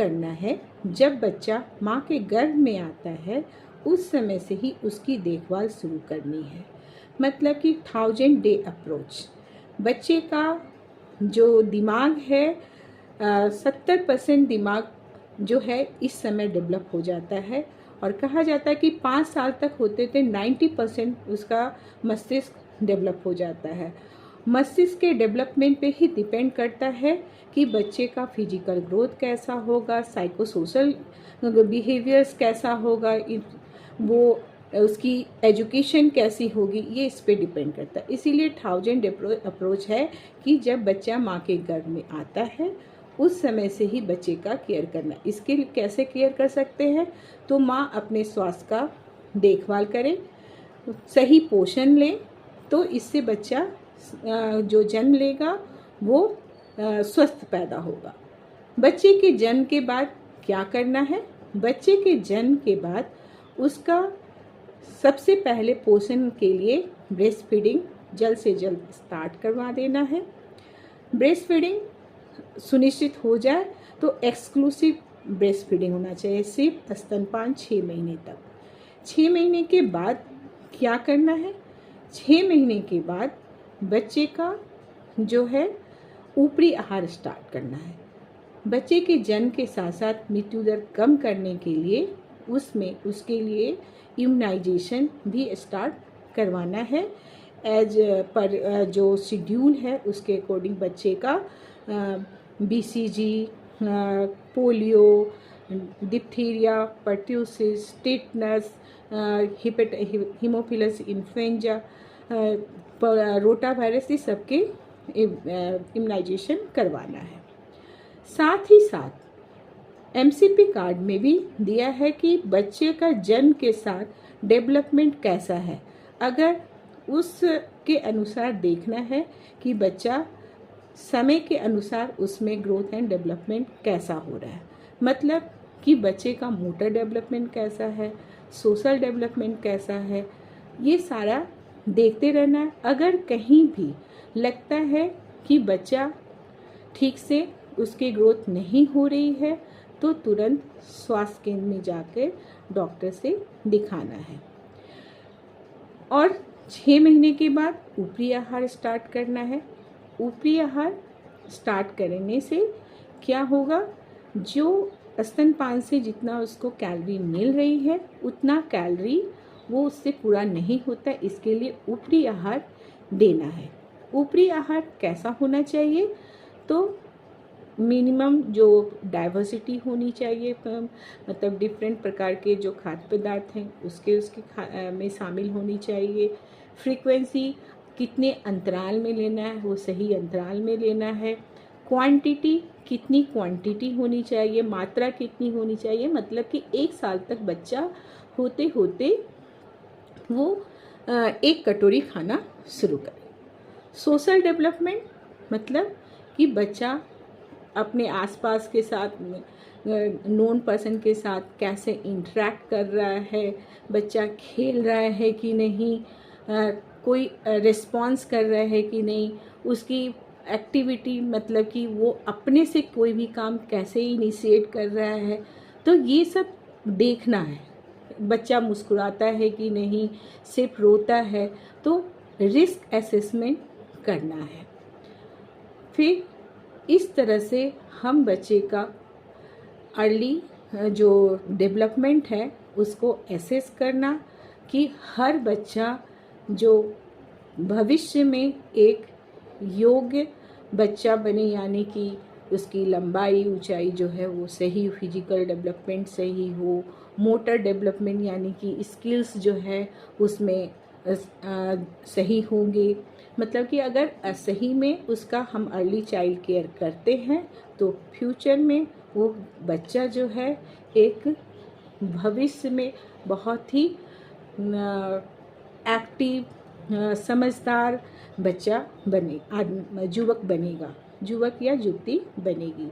करना है, जब बच्चा माँ के गर्भ में आता है उस समय से ही उसकी देखभाल शुरू करनी है। मतलब कि 1000 डे अप्रोच। बच्चे का जो दिमाग है 70% दिमाग जो है इस समय डेवलप हो जाता है, और कहा जाता है कि 5 साल तक होते थे 90% उसका मस्तिष्क डेवलप हो जाता है। मस्तिष्क के डेवलपमेंट पे ही डिपेंड करता है कि बच्चे का फिजिकल ग्रोथ कैसा होगा, साइको सोशल बिहेवियर्स कैसा होगा, वो उसकी एजुकेशन कैसी होगी, ये इस पे डिपेंड करता है। इसीलिए 1000 अप्रोच है कि जब बच्चा माँ के गर्भ में आता है उस समय से ही बच्चे का केयर करना। इसके लिए कैसे केयर कर सकते हैं, तो माँ अपने स्वास्थ्य का देखभाल करे, सही पोषण ले, तो इससे बच्चा जो जन्म लेगा वो स्वस्थ पैदा होगा। बच्चे के जन्म के बाद क्या करना है? बच्चे के जन्म के बाद उसका सबसे पहले पोषण के लिए ब्रेस्ट फीडिंग जल्द से जल्द स्टार्ट करवा देना है। ब्रेस्ट फीडिंग सुनिश्चित हो जाए तो एक्सक्लूसिव ब्रेस्ट फीडिंग होना चाहिए, सिर्फ स्तनपान 6 महीने तक। 6 महीने के बाद क्या करना है? 6 महीने के बाद बच्चे का जो है ऊपरी आहार स्टार्ट करना है। बच्चे के जन्म के साथ साथ मृत्यु दर कम करने के लिए उसके लिए इम्यूनाइजेशन भी स्टार्ट करवाना है। एज पर जो शेड्यूल है उसके अकॉर्डिंग बच्चे का BCG, polio, diphtheria, pertussis, tetanus, Haemophilus influenza, rota virus, ये सबके इम्यूनाइजेशन करवाना है। साथ ही साथ MCP कार्ड में भी दिया है कि बच्चे का जन्म के साथ डेवलपमेंट कैसा है। अगर उसके अनुसार देखना है कि बच्चा समय के अनुसार उसमें ग्रोथ एंड डेवलपमेंट कैसा हो रहा है, मतलब कि बच्चे का मोटर डेवलपमेंट कैसा है, सोशल डेवलपमेंट कैसा है, ये सारा देखते रहना है। अगर कहीं भी लगता है कि बच्चा ठीक से उसकी ग्रोथ नहीं हो रही है तो तुरंत स्वास्थ्य केंद्र में जाकर डॉक्टर से दिखाना है। और 6 महीने के बाद ऊपरी आहार स्टार्ट करना है। ऊपरी आहार स्टार्ट करने से क्या होगा, जो स्तनपान से जितना उसको कैलोरी मिल रही है उतना कैलोरी वो उससे पूरा नहीं होता, इसके लिए ऊपरी आहार देना है। ऊपरी आहार कैसा होना चाहिए, तो मिनिमम जो डाइवर्सिटी होनी चाहिए, मतलब डिफरेंट प्रकार के जो खाद्य पदार्थ हैं उसके में शामिल होनी चाहिए। फ्रीक्वेंसी कितने अंतराल में लेना है वो सही अंतराल में लेना है। क्वांटिटी कितनी क्वांटिटी होनी चाहिए, मात्रा कितनी होनी चाहिए, मतलब कि 1 साल तक बच्चा होते होते वो 1 कटोरी खाना शुरू करे। सोशल डेवलपमेंट मतलब कि बच्चा अपने आसपास के साथ नोन पर्सन के साथ कैसे इंटरेक्ट कर रहा है, बच्चा खेल रहा है कि नहीं, कोई रिस्पॉन्स कर रहा है कि नहीं, उसकी एक्टिविटी मतलब कि वो अपने से कोई भी काम कैसे इनिशिएट कर रहा है, तो ये सब देखना है। बच्चा मुस्कुराता है कि नहीं, सिर्फ रोता है, तो रिस्क असेसमेंट करना है। फिर इस तरह से हम बच्चे का अर्ली जो डेवलपमेंट है उसको एसेस करना कि हर बच्चा जो भविष्य में एक योग्य बच्चा बने, यानी कि उसकी लंबाई ऊंचाई जो है वो सही, फिजिकल डेवलपमेंट सही हो, मोटर डेवलपमेंट यानी कि स्किल्स जो है उसमें सही होंगे। मतलब कि अगर सही में उसका हम अर्ली चाइल्ड केयर करते हैं तो फ्यूचर में वो बच्चा जो है एक भविष्य में बहुत ही एक्टिव, समझदार बच्चा बने, युवक बनेगा, युवक या युवती बनेगी।